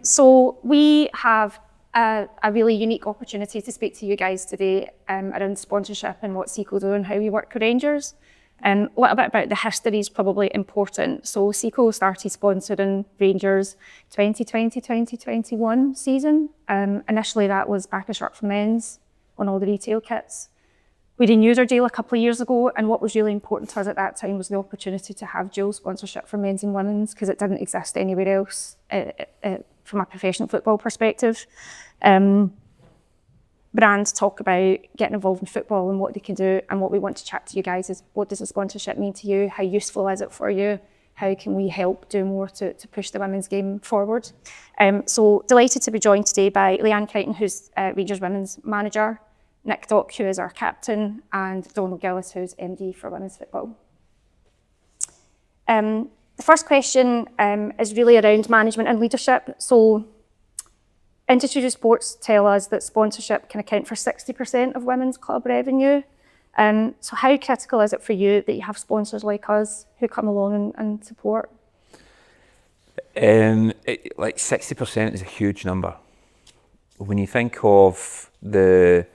So we have a really unique opportunity to speak to you guys today around sponsorship and what Seco do and how we work with Rangers. A little bit about the history is probably important. So Seco started sponsoring Rangers 2020-2021 season. Initially that was back a shirt for men's on all the retail kits. We renewed our deal a couple of years ago, and what was really important to us at that time was the opportunity to have dual sponsorship for men's and women's, because it didn't exist anywhere else from a professional football perspective. Brands talk about getting involved in football and what they can do, and what we want to chat to you guys is, what does a sponsorship mean to you? How useful is it for you? How can we help do more to push the women's game forward? So delighted to be joined today by Leanne Crichton, who's Rangers Women's Manager, Nick Dock, who is our captain, and Donald Gillis, who's MD for women's football. The first question is really around management and leadership. So industry reports tell us that sponsorship can account for 60% of women's club revenue. So how critical is it for you that you have sponsors like us who come along and support? Like 60% is a huge number. When you think of the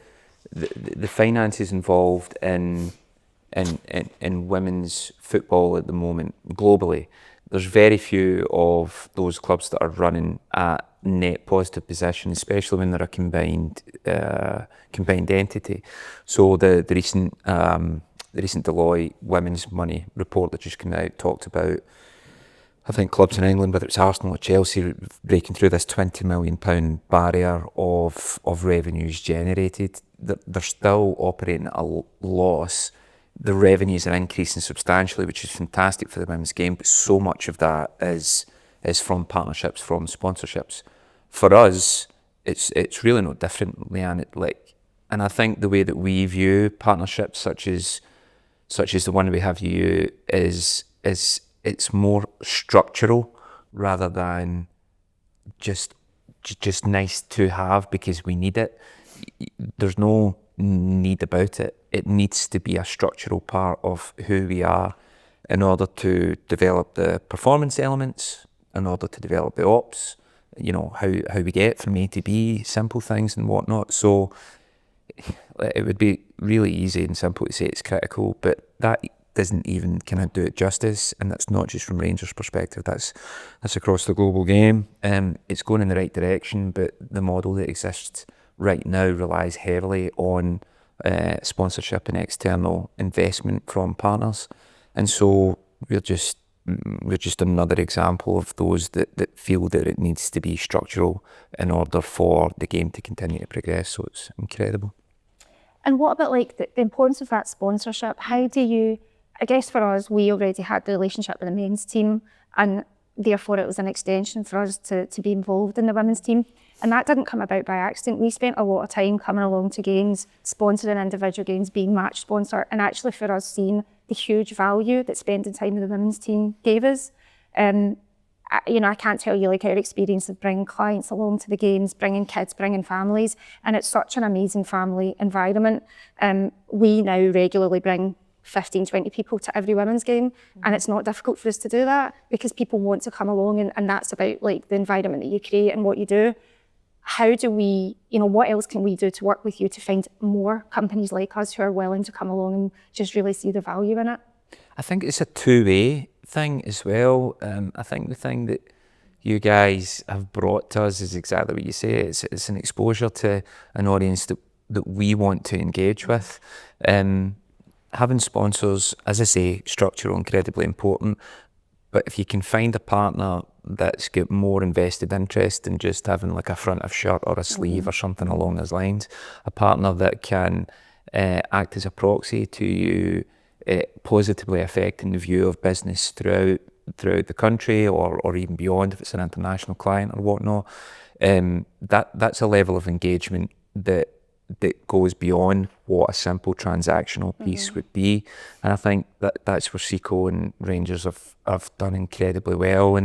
finances involved in women's football at the moment globally, there's very few of those clubs that are running at net positive position, especially when they're a combined entity. So the recent Deloitte Women's Money report that just came out talked about, I think, clubs in England, whether it's Arsenal or Chelsea, breaking through this £20 million barrier of revenues generated. They're still operating at a loss. The revenues are increasing substantially, which is fantastic for the women's game, but so much of that is from partnerships, from sponsorships. For us, it's really no different, Leanne. And I think the way that we view partnerships, such as the one we have you, is it's more structural rather than just nice to have because we need it. There's no need about it. It needs to be a structural part of who we are in order to develop the performance elements, in order to develop the ops, how we get from A to B, simple things and whatnot. So it would be really easy and simple to say it's critical, but that doesn't even kind of do it justice, and that's not just from Rangers' perspective, that's across the global game. It's going in the right direction, but the model that exists right now relies heavily on sponsorship and external investment from partners, and so we're just another example of those that feel that it needs to be structural in order for the game to continue to progress. So it's incredible. And what about the importance of that sponsorship? How do you, I guess for us, we already had the relationship with the men's team, and therefore it was an extension for us to be involved in the women's team. And that didn't come about by accident. We spent a lot of time coming along to games, sponsoring individual games, being match sponsor, and actually for us seeing the huge value that spending time with the women's team gave us. I can't tell you our experience of bringing clients along to the games, bringing kids, bringing families, and it's such an amazing family environment. We now regularly bring 15, 20 people to every women's game, and it's not difficult for us to do that because people want to come along, and that's about the environment that you create and what you do. How do we, what else can we do to work with you to find more companies like us who are willing to come along and just really see the value in it? I think it's a two-way thing as well. I think the thing that you guys have brought to us is exactly what you say. It's an exposure to an audience that we want to engage with. Having sponsors, as I say, structural, incredibly important. But if you can find a partner that's got more invested interest than just having a front of shirt or a sleeve or something along those lines, a partner that can act as a proxy to you, positively affecting the view of business throughout the country or even beyond if it's an international client or whatnot, that's a level of engagement that goes beyond what a simple transactional piece would be. And I think that's where Seco and Rangers have done incredibly well.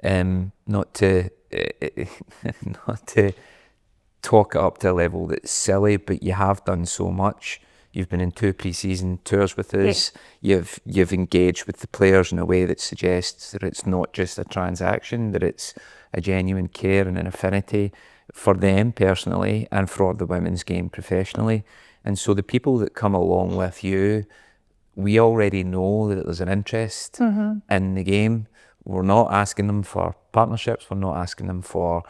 And not to talk it up to a level that's silly, but you have done so much. You've been in 2 pre-season tours with us. Yeah. You've engaged with the players in a way that suggests that it's not just a transaction, that it's a genuine care and an affinity for them personally and for the women's game professionally. And so the people that come along with you, we already know that there's an interest in the game. We're not asking them for partnerships, we're not asking them for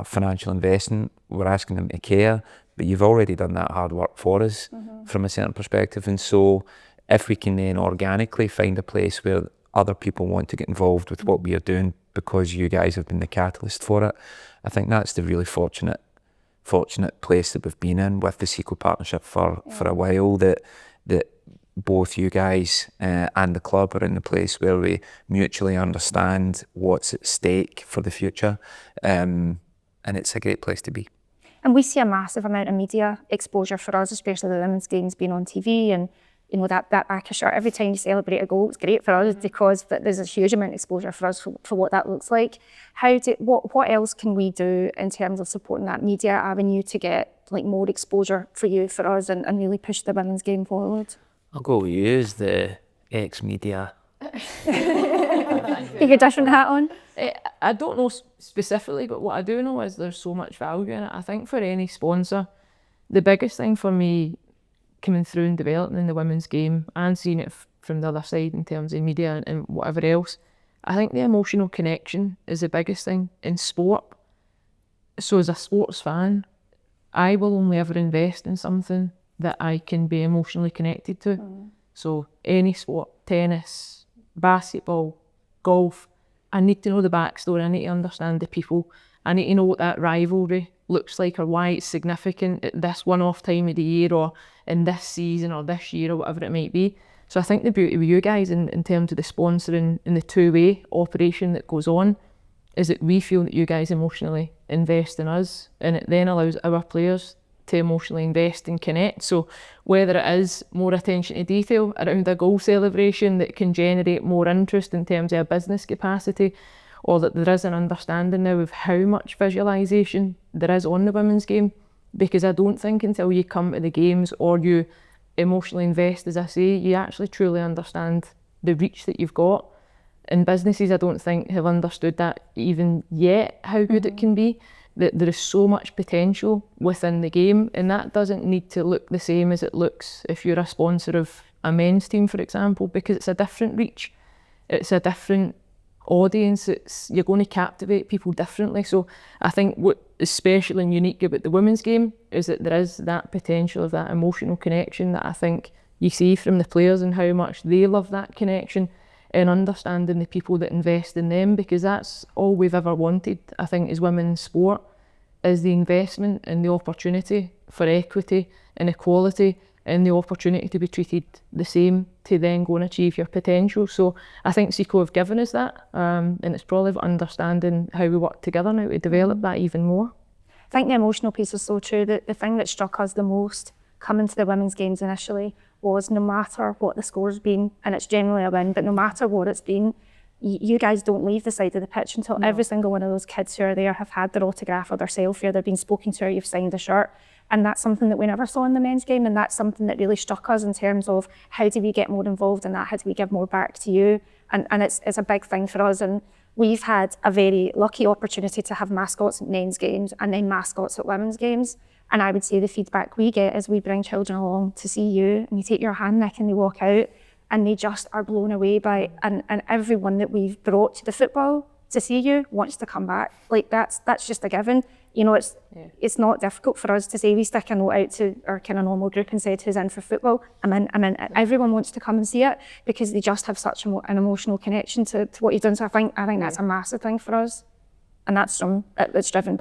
financial investment, we're asking them to care, but you've already done that hard work for us from a certain perspective. And so if we can then organically find a place where other people want to get involved with what we are doing because you guys have been the catalyst for it, I think that's the really fortunate place that we've been in with the Seco partnership for a while, that both you guys and the club are in the place where we mutually understand what's at stake for the future, and it's a great place to be. And we see a massive amount of media exposure for us, especially the women's games being on TV, and you know that back of shirt every time you celebrate a goal. It's great for us because there's a huge amount of exposure for us for what that looks like. What else can we do in terms of supporting that media avenue to get like more exposure for you, for us, and really push the women's game forward? I'll go with you as the ex-media. Take a different hat on. I don't know specifically, but what I do know is there's so much value in it. I think for any sponsor, the biggest thing for me coming through and developing in the women's game and seeing it from the other side in terms of media and whatever else, I think the emotional connection is the biggest thing in sport. So as a sports fan, I will only ever invest in something that I can be emotionally connected to. So any sport, tennis, basketball, golf, I need to know the backstory, I need to understand the people, I need to know what that rivalry looks like or why it's significant at this one-off time of the year or in this season or this year or whatever it might be. So I think the beauty with you guys in terms of the sponsoring and the two-way operation that goes on is that we feel that you guys emotionally invest in us, and it then allows our players to emotionally invest and connect. So whether it is more attention to detail around a goal celebration that can generate more interest in terms of a business capacity, or that there is an understanding now of how much visualisation there is on the women's game, because I don't think until you come to the games or you emotionally invest, as I say, you actually truly understand the reach that you've got. And businesses, I don't think, have understood that even yet, how good it can be. That there is so much potential within the game, and that doesn't need to look the same as it looks if you're a sponsor of a men's team, for example, because it's a different reach, it's a different audience, you're going to captivate people differently. So I think what is special and unique about the women's game is that there is that potential of that emotional connection that I think you see from the players and how much they love that connection and understanding the people that invest in them, because that's all we've ever wanted, I think, as women's sport, is the investment and the opportunity for equity and equality and the opportunity to be treated the same to then go and achieve your potential. So I think Seco have given us that, and it's probably understanding how we work together now to develop that even more. I think the emotional piece is so true. That the thing that struck us the most coming to the women's games initially was, no matter what the score's been, and it's generally a win, but no matter what it's been, you guys don't leave the side of the pitch until every single one of those kids who are there have had their autograph or their selfie, or they've been spoken to, or you've signed a shirt. And that's something that we never saw in the men's game, and that's something that really struck us in terms of how do we get more involved in that, how do we give more back to you, and it's a big thing for us. And we've had a very lucky opportunity to have mascots at men's games and then mascots at women's games. And I would say the feedback we get is we bring children along to see you, and you take your hand, Nick, and they walk out and they just are blown away by it. And everyone that we've brought to the football to see you wants to come back. Like that's just a given. You know, it's not difficult for us to say, we stick a note out to our kind of normal group and said, who's in for football? I'm in. Everyone wants to come and see it because they just have such an emotional connection to what you've done. So I think that's a massive thing for us. And that's driven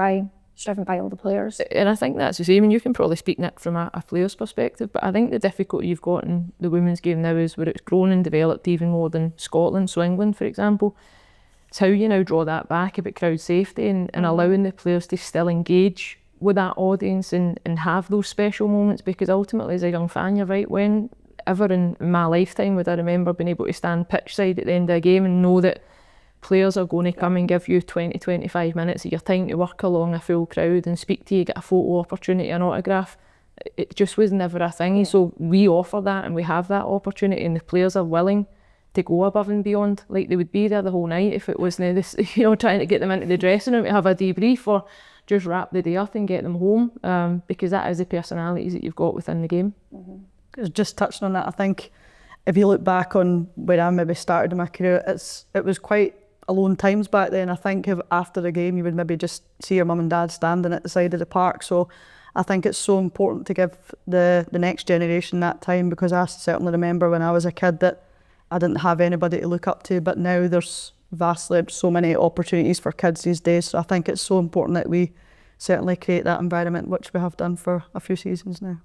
by all the players. And I think that's the same, and you can probably speak, Nick, from a player's perspective, but I think the difficulty you've got in the women's game now is where it's grown and developed even more than Scotland, so England, for example. It's how you now draw that back about crowd safety and allowing the players to still engage with that audience and have those special moments, because ultimately as a young fan, you're right, whenever in my lifetime would I remember being able to stand pitch side at the end of a game and know that players are going to come and give you 20-25 minutes of your time to work along a full crowd and speak to you, get a photo opportunity, an autograph. It just was never a thing. So we offer that and we have that opportunity, and the players are willing to go above and beyond. Like, they would be there the whole night if it wasn't this, trying to get them into the dressing room to have a debrief, or just wrap the day up and get them home, because that is the personalities that you've got within the game. Just touching on that, I think if you look back on when I maybe started in my career, it was quite alone times back then. I think if after the game you would maybe just see your mum and dad standing at the side of the park. So I think it's so important to give the next generation that time, because I certainly remember when I was a kid that I didn't have anybody to look up to, but now there's vastly so many opportunities for kids these days. So I think it's so important that we certainly create that environment, which we have done for a few seasons now.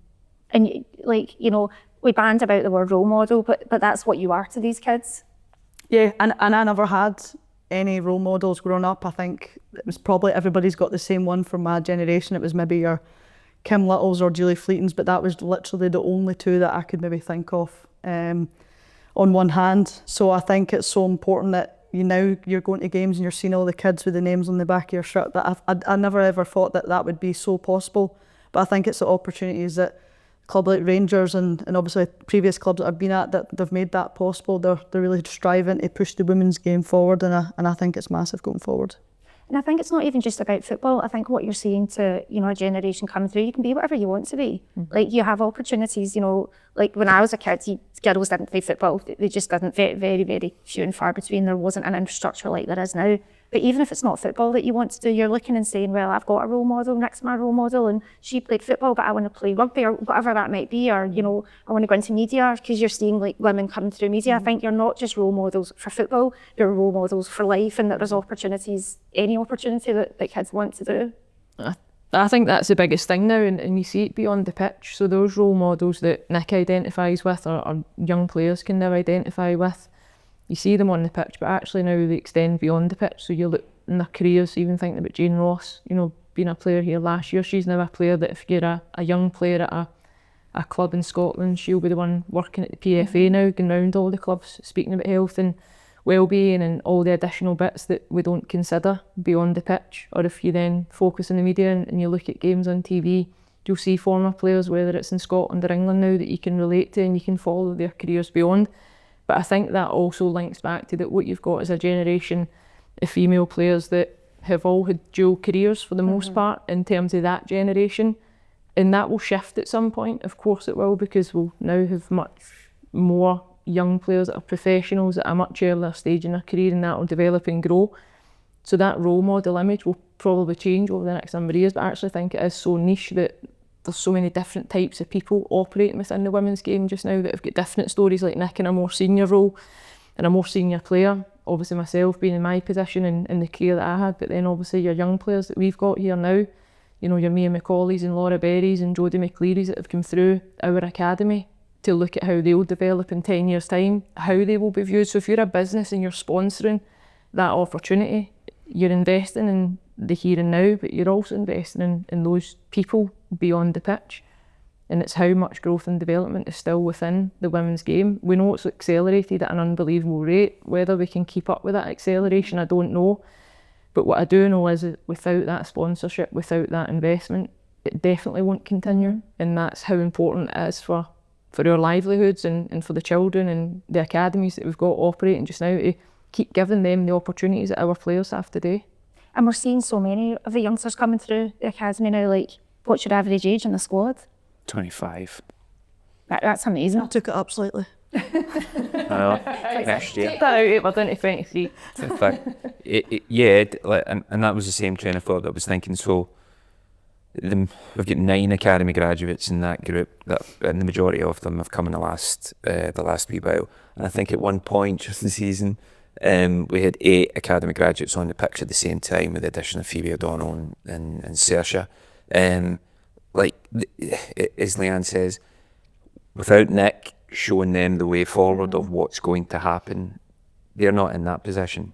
And we banned about the word role model, but that's what you are to these kids. Yeah, and I never had any role models growing up. I think it was probably everybody's got the same one from my generation. It was maybe your Kim Littles or Julie Fleetons, but that was literally the only two that I could maybe think of on one hand. So I think it's so important that you're going to games and you're seeing all the kids with the names on the back of your shirt. That I never ever thought that would be so possible. But I think it's the opportunities that club like Rangers and obviously previous clubs that I've been at, that they've made that possible. They're really striving to push the women's game forward, and I think it's massive going forward. And I think it's not even just about football. I think what you're seeing to a generation coming through, you can be whatever you want to be. Like, you have opportunities. Like when I was a kid, girls didn't play football. They just didn't. Very, very, very few and far between. There wasn't an infrastructure like there is now. But even if it's not football that you want to do, you're looking and saying, well, I've got a role model next to my role model, and she played football, but I want to play rugby, or whatever that might be, or, I want to go into media, because you're seeing like women coming through media. I think you're not just role models for football, you're role models for life, and that there's opportunities, any opportunity that kids want to do. I think that's the biggest thing now, and you see it beyond the pitch. So those role models that Nick identifies with, or young players can now identify with, you see them on the pitch, but actually now they extend beyond the pitch. So you look in their careers, even thinking about Jane Ross, being a player here last year, she's now a player that if you're a young player at a club in Scotland, she'll be the one working at the PFA now, going round all the clubs, speaking about health and well-being and all the additional bits that we don't consider beyond the pitch. Or if you then focus on the media and you look at games on TV, you'll see former players, whether it's in Scotland or England now, that you can relate to and you can follow their careers beyond. But I think that also links back to that what you've got is a generation of female players that have all had dual careers for the most part in terms of that generation. And that will shift at some point, of course it will, because we'll now have much more young players that are professionals at a much earlier stage in their career, and that will develop and grow. So that role model image will probably change over the next number of years, but I actually think it is so niche that there's so many different types of people operating within the women's game just now that have got different stories, like Nick in a more senior role and a more senior player. Obviously myself being in my position and in the career that I had, but then obviously your young players that we've got here now, your Mia McCauley's and Laura Berry's and Jodie McCleary's that have come through our academy, to look at how they'll develop in 10 years' time, how they will be viewed. So if you're a business and you're sponsoring that opportunity, you're investing in the here and now, but you're also investing in those people beyond the pitch. And it's how much growth and development is still within the women's game. We know it's accelerated at an unbelievable rate. Whether we can keep up with that acceleration, I don't know. But what I do know is that without that sponsorship, without that investment, it definitely won't continue. And that's how important it is for our livelihoods and for the children and the academies that we've got operating just now, to keep giving them the opportunities that our players have today. And we're seeing so many of the youngsters coming through the academy now. Like, what's your average age in the squad? 25. That's amazing. I took it up slightly. I know. Next year. Take that out, we're down to 23. In fact, and that was the same train of thought that I was thinking. So we've got 9 academy graduates in that group, and the majority of them have come in the last wee while. And I think at one point just the season, we had 8 academy graduates on the pitch at the same time, with the addition of Phoebe O'Donnell and Saoirse. As Leanne says, without Nick showing them the way forward of what's going to happen, they're not in that position.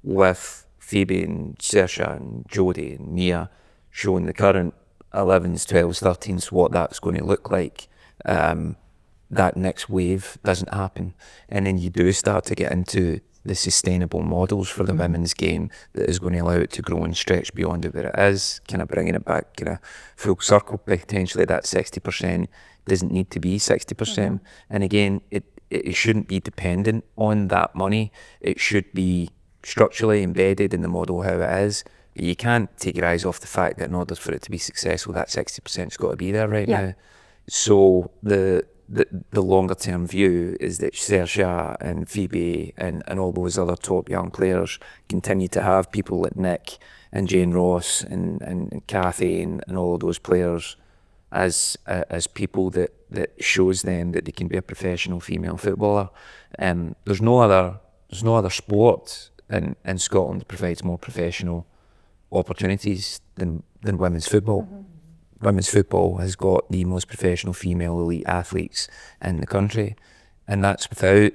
With Phoebe and Saoirse and Jodie and Mia showing the current 11s, 12s, 13s what that's going to look like, that next wave doesn't happen. And then you do start to get into the sustainable models for the women's game that is going to allow it to grow and stretch beyond it where it is, kind of bringing it back full circle. Potentially that 60% doesn't need to be 60%. And again, it shouldn't be dependent on that money. It should be structurally embedded in the model how it is. You can't take your eyes off the fact that in order for it to be successful, that 60%'s got to be there right now. So the longer term view is that Saoirse and Phoebe and all those other top young players continue to have people like Nick and Jane Ross and Kathy and all of those players as people that shows them that they can be a professional female footballer. There's no other sport in Scotland that provides more professional opportunities than women's football. Women's football has got the most professional female elite athletes in the country, and that's without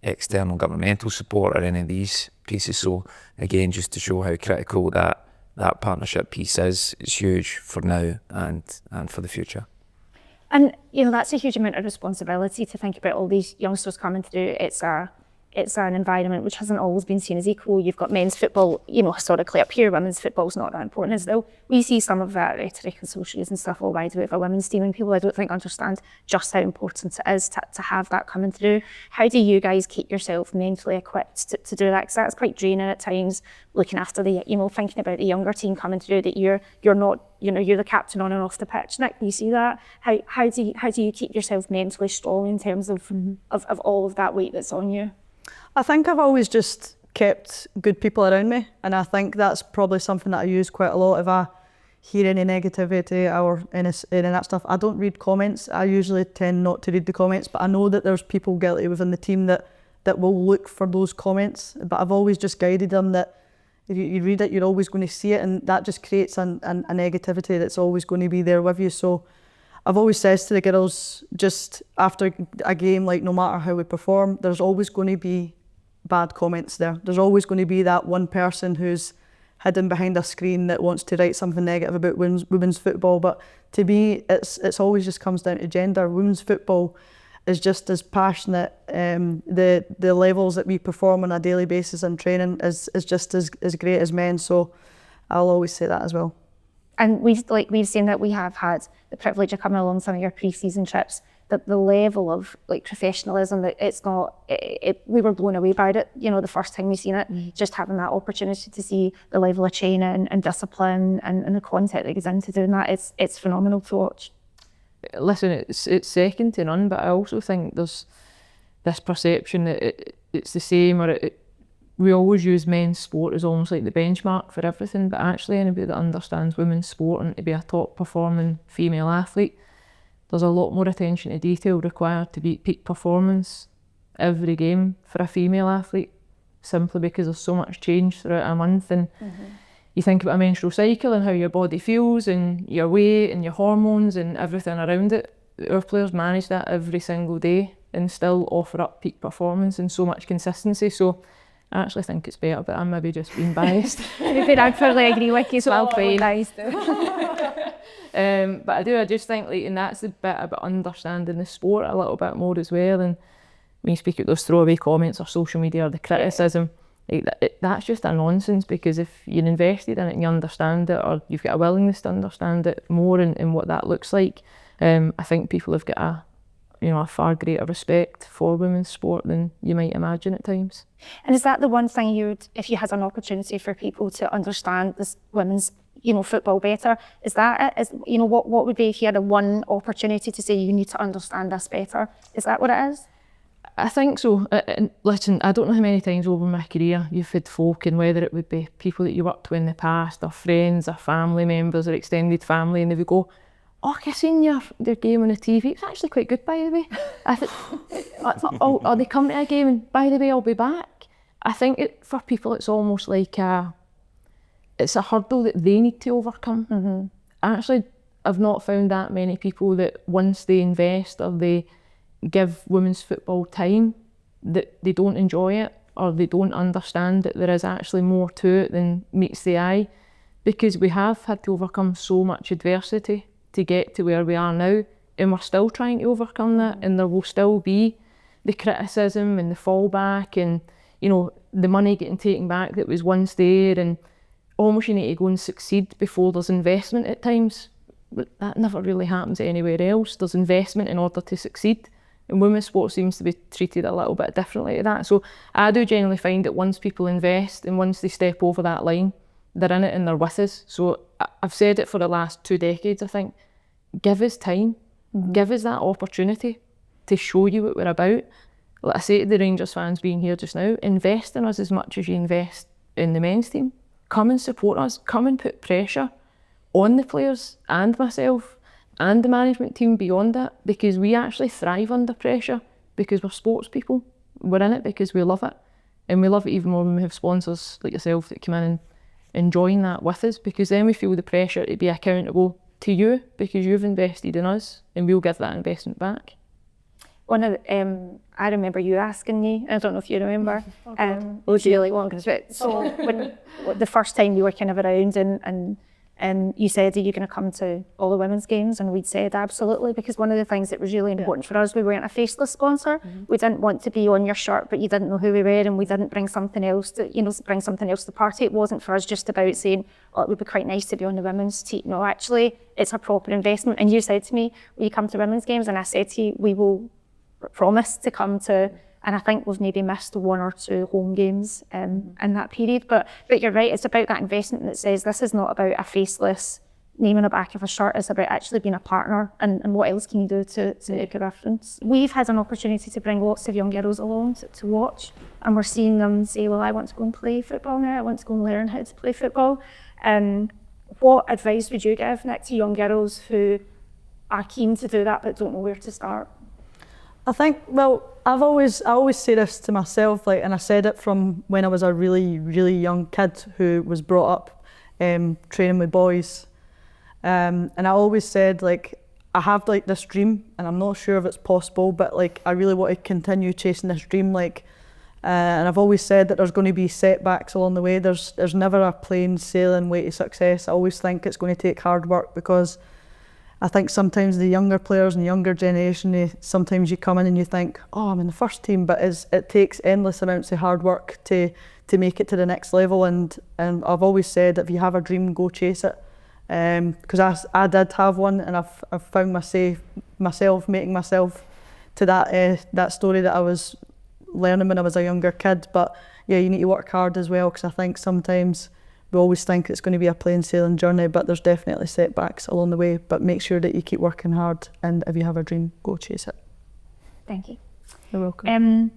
external governmental support or any of these pieces. So again, just to show how critical that partnership piece is, it's huge for now and for the future. And that's a huge amount of responsibility to think about all these youngsters coming through. It's an environment which hasn't always been seen as equal. You've got men's football, historically up here, women's football's not that important as though. We see some of that rhetoric and socials and stuff all wide with a women's team, and people I don't think understand just how important it is to have that coming through. How do you guys keep yourself mentally equipped to do that? Because that's quite draining at times, looking after thinking about the younger team coming through, that you're not, you're the captain on and off the pitch. Nick, you see that? How do you keep yourself mentally strong in terms of all of that weight that's on you? I think I've always just kept good people around me, and I think that's probably something that I use quite a lot. If I hear any negativity or any that stuff, I don't read comments. I usually tend not to read the comments, but I know that there's people guilty within the team that will look for those comments. But I've always just guided them that if you read it, you're always going to see it, and that just creates a negativity that's always going to be there with you. So I've always said to the girls, just after a game, like no matter how we perform, there's always going to be bad comments there. There's always going to be that one person who's hidden behind a screen that wants to write something negative about women's football. But to me, it's always just comes down to gender. Women's football is just as passionate. The levels that we perform on a daily basis in training is just as great as men. So I'll always say that as well. And we've seen that we have had the privilege of coming along some of your pre-season trips, that the level of professionalism, that it's not, we were blown away by it, the first time we seen it, just having that opportunity to see the level of training and discipline and the content that goes into doing that, it's phenomenal to watch. Listen, it's second to none, but I also think there's this perception that it's the same, or we always use men's sport as almost like the benchmark for everything, but actually anybody that understands women's sport and to be a top performing female athlete, there's a lot more attention to detail required to be at peak performance every game for a female athlete, simply because there's so much change throughout a month. And you think about a menstrual cycle and how your body feels and your weight and your hormones and everything around it. Our players manage that every single day and still offer up peak performance and so much consistency. So I actually think it's better, but I'm maybe just being biased. I fully agree with you as well, quite nice. But I just think, and that's the bit about understanding the sport a little bit more as well. And when you speak about those throwaway comments or social media or the criticism, that's just a nonsense, because if you're invested in it and you understand it, or you've got a willingness to understand it more and what that looks like, I think people have got a far greater respect for women's sport than you might imagine at times. And is that the one thing if you had an opportunity for people to understand this women's football better, is that it? What would be if you had one opportunity to say you need to understand this better? Is that what it is? I think so. And listen, I don't know how many times over my career you've had folk, and whether it would be people that you worked with in the past, or friends, or family members, or extended family, and they would go, "Oh, I seen their game on the TV. It's actually quite good, by the way." Or they come to a game and, "By the way, I'll be back." I think for people it's almost like it's a hurdle that they need to overcome. Actually, I've not found that many people that once they invest or they give women's football time, that they don't enjoy it, or they don't understand that there is actually more to it than meets the eye, because we have had to overcome so much adversity to get to where we are now, and we're still trying to overcome that, and there will still be the criticism and the fallback and the money getting taken back that was once there, and almost you need to go and succeed before there's investment at times. But that never really happens anywhere else. There's investment in order to succeed, And women's sport seems to be treated a little bit differently to that. So I do generally find that once people invest and once they step over that line, they're in it and they're with us. So I've said it for the last 2 decades, I think. Give us time, give us that opportunity to show you what we're about. Like I say to the Rangers fans being here just now, invest in us as much as you invest in the men's team. Come and support us, come and put pressure on the players and myself and the management team beyond that, because we actually thrive under pressure because we're sports people. We're in it because we love it, and we love it even more when we have sponsors like yourself that come in and enjoying that with us, because then we feel the pressure to be accountable to you because you've invested in us and we'll give that investment back. One of I remember you asking me, I don't know if you remember, it was really long ago. So when the first time you were kind of around and you said, are you going to come to all the women's games? And we'd said absolutely, because one of the things that was really important for us, we weren't a faceless sponsor. We didn't want to be on your shirt, but you didn't know who we were, and we didn't bring something else to, bring something else to the party. It wasn't for us just about saying, oh, it would be quite nice to be on the women's team. No, actually, it's a proper investment. And you said to me, will you come to women's games? And I said to you, we will promise to come to, and I think we've maybe missed 1 or 2 home games in that period. But you're right, it's about that investment that says this is not about a faceless name on the back of a shirt, it's about actually being a partner and what else can you do to make a difference. We've had an opportunity to bring lots of young girls along to watch, and we're seeing them say, well, I want to go and play football now, I want to go and learn how to play football. What advice would you give, Nick, to young girls who are keen to do that but don't know where to start? I think, well, I always say this to myself, and I said it from when I was a really, really young kid who was brought up training with boys. And I always said, I have this dream and I'm not sure if it's possible, but I really want to continue chasing this dream. And I've always said that there's going to be setbacks along the way. There's never a plain sailing way to success. I always think it's going to take hard work, because I think sometimes the younger players and the younger generation, sometimes you come in and you think, oh, I'm in the first team, but it takes endless amounts of hard work to make it to the next level. And I've always said, if you have a dream, go chase it. Because I did have one, and I've found myself making myself to that story that I was learning when I was a younger kid. But yeah, you need to work hard as well, because I think sometimes we always think it's going to be a plain sailing journey, but there's definitely setbacks along the way. But make sure that you keep working hard, and if you have a dream, go chase it. Thank you. You're welcome.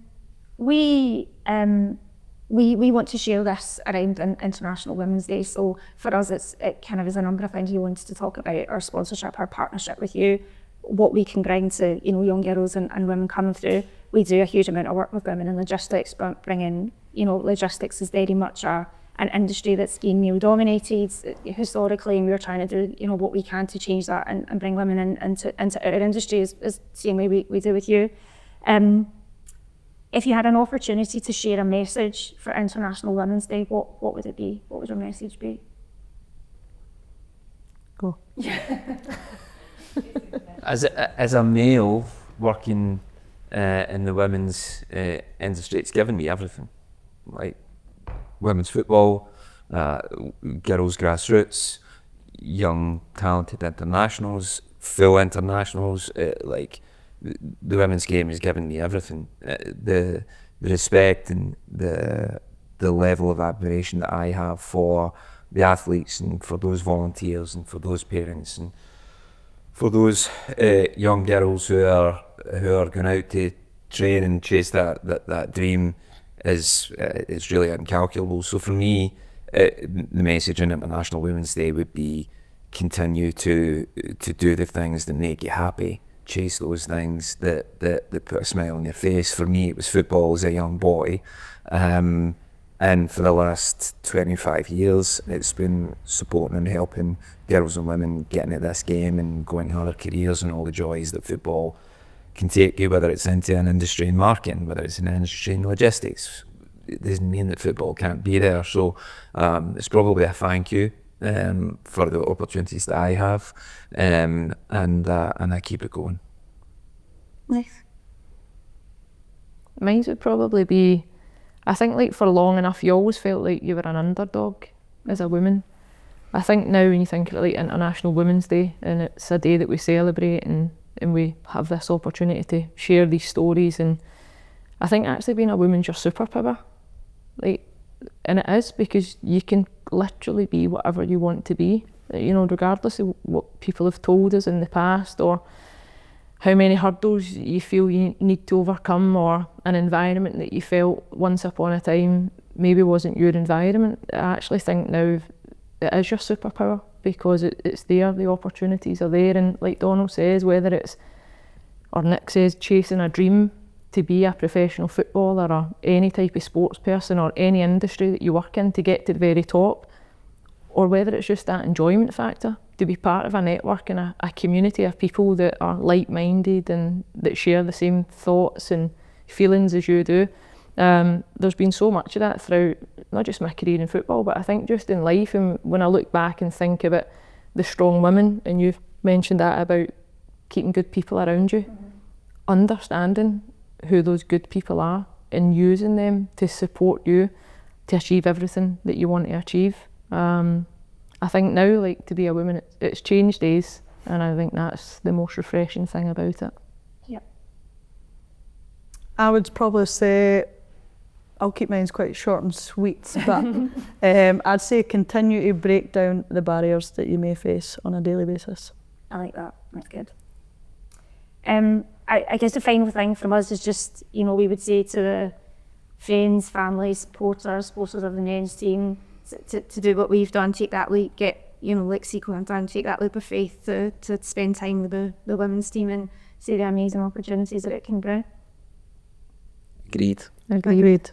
We want to share this around International Women's Day. So for us, it kind of is a number of things we wanted to talk about: our sponsorship, our partnership with you, what we can bring to young girls and women coming through. We do a huge amount of work with women in logistics, but bringing logistics is very much an industry that's been male dominated historically, and we're trying to do what we can to change that and bring women into our industry as the same way we do with you. If you had an opportunity to share a message for International Women's Day, what would it be? What would your message be? Go. As a male working in the women's industry, it's given me everything. Women's football, girls grassroots, young talented internationals, full internationals. The women's game has given me everything. The respect and the level of admiration that I have for the athletes and for those volunteers and for those parents and for those young girls who are going out to train and chase that dream is really incalculable. So for me, the message on International Women's Day would be continue to do the things that make you happy. Chase those things that put a smile on your face. For me, it was football as a young boy, and for the last 25 years, it's been supporting and helping girls and women get into this game and go into other careers and all the joys that football can take you, whether it's into an industry in marketing, whether it's an industry in logistics. It doesn't mean that football can't be there. So it's probably a thank you for the opportunities that I have, and I keep it going. Nice. Mine would probably be, I think for long enough you always felt like you were an underdog as a woman. I think now when you think of International Women's Day, and it's a day that we celebrate and and we have this opportunity to share these stories. And I think actually being a woman's your superpower, like, and it is, because you can literally be whatever you want to be, you know, regardless of what people have told us in the past, or how many hurdles you feel you need to overcome, or an environment that you felt once upon a time maybe wasn't your environment. I actually think now it is your superpower, because it's there, the opportunities are there. And like Donald says, whether it's, or Nick says, chasing a dream to be a professional footballer or any type of sports person or any industry that you work in to get to the very top, or whether it's just that enjoyment factor, to be part of a network and a community of people that are like-minded and that share the same thoughts and feelings as you do. There's been so much of that throughout, not just my career in football, but I think just in life. And when I look back and think about the strong women, and you've mentioned that about keeping good people around you, understanding who those good people are and using them to support you to achieve everything that you want to achieve. I think now, like, to be a woman, it's changed days, and I think that's the most refreshing thing about it. Yeah. I would probably say, I'll keep mine quite short and sweet, but I'd say continue to break down the barriers that you may face on a daily basis. I like that. That's good. I guess the final thing from us is just, you know, we would say to the friends, family, supporters of the men's team to do what we've done, take that leap, get, you know, like Seco have done, take that leap of faith to spend time with the women's team and see the amazing opportunities that it can bring. Agreed. Agreed.